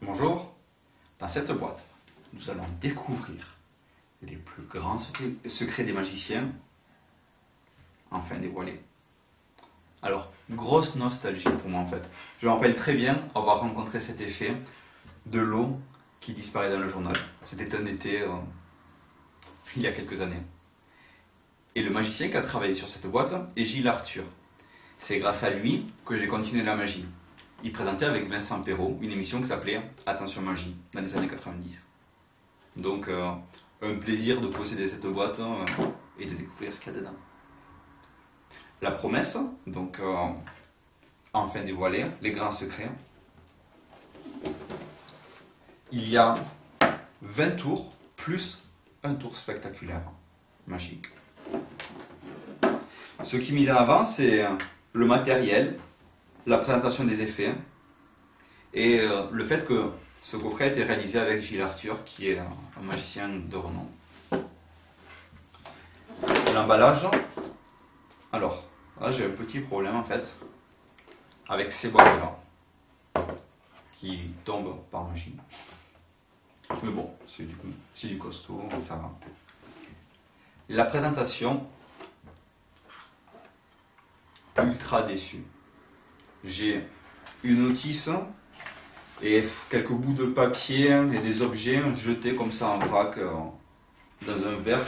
Bonjour, dans cette boîte, nous allons découvrir les plus grands secrets des magiciens, enfin dévoilés. Alors, grosse nostalgie pour moi en fait. Je me rappelle très bien avoir rencontré cet effet de l'eau qui disparaît dans le journal. C'était un été, il y a quelques années. Et le magicien qui a travaillé sur cette boîte est Gilles Arthur. C'est grâce à lui que j'ai continué la magie. Il présentait avec Vincent Perrault une émission qui s'appelait Attention Magie dans les années 90. Donc un plaisir de posséder cette boîte et de découvrir ce qu'il y a dedans. La promesse, donc enfin dévoilée, les grands secrets. Il y a 20 tours plus un tour spectaculaire, magique. Ce qui est mis en avant, c'est le matériel, la présentation des effets et le fait que ce coffret a été réalisé avec Gilles Arthur, qui est un magicien de renom. L'emballage, alors là j'ai un petit problème en fait avec ces boîtes là qui tombent par magie, mais bon, c'est du costaud, ça va. La présentation, ultra déçu. J'ai une notice et quelques bouts de papier et des objets jetés comme ça en vrac dans un verre.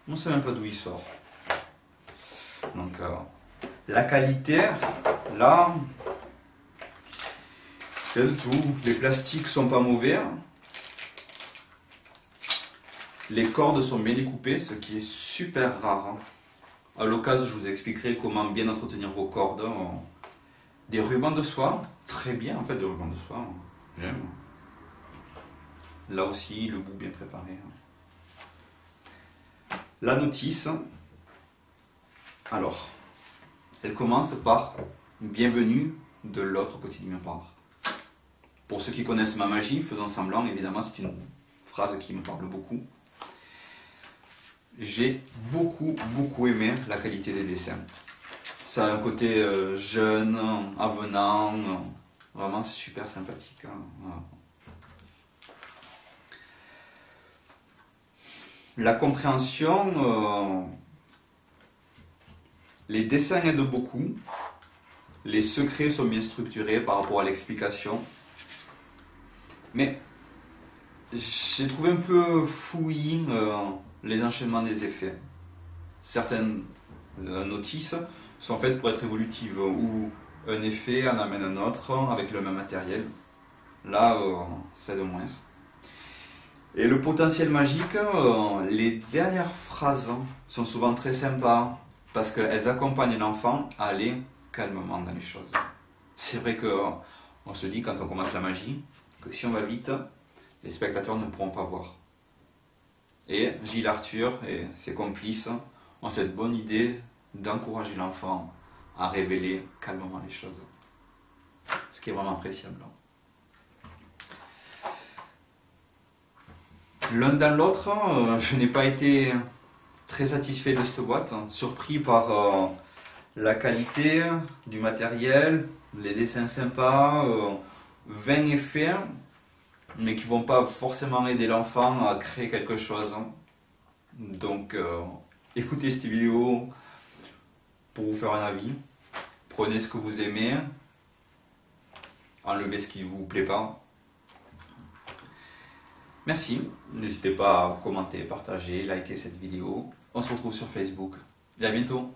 On ne sait même pas d'où il sort. Donc la qualité, là, il y a de tout. Les plastiques sont pas mauvais. Les cordes sont bien découpées, ce qui est super rare. À l'occasion, je vous expliquerai comment bien entretenir vos cordes. Des rubans de soie, très bien en fait, des rubans de soie, j'aime. Là aussi, le bout bien préparé. La notice, alors, elle commence par « Bienvenue de l'autre côté du miroir ». Pour ceux qui connaissent ma magie, faisant semblant, évidemment, c'est une phrase qui me parle beaucoup. J'ai beaucoup aimé la qualité des dessins. Ça a un côté jeune, avenant, vraiment super sympathique. Voilà. La compréhension, les dessins aident beaucoup. Les secrets sont bien structurés par rapport à l'explication. Mais j'ai trouvé un peu fouillis les enchaînements des effets. Certaines notices sont faites pour être évolutives, où un effet en amène un autre avec le même matériel. Là, c'est de moins. Et le potentiel magique, les dernières phrases sont souvent très sympas parce qu'elles accompagnent l'enfant à aller calmement dans les choses. C'est vrai qu'on se dit quand on commence la magie que si on va vite, les spectateurs ne pourront pas voir. Et Gilles Arthur et ses complices ont cette bonne idée d'encourager l'enfant à révéler calmement les choses. Ce qui est vraiment appréciable. L'un dans l'autre, je n'ai pas été très satisfait de cette boîte, surpris par la qualité du matériel, les dessins sympas, 20 effets, mais qui ne vont pas forcément aider l'enfant à créer quelque chose. Donc, écoutez cette vidéo pour vous faire un avis. Prenez ce que vous aimez, enlevez ce qui ne vous plaît pas. Merci, n'hésitez pas à commenter, partager, liker cette vidéo. On se retrouve sur Facebook et à bientôt.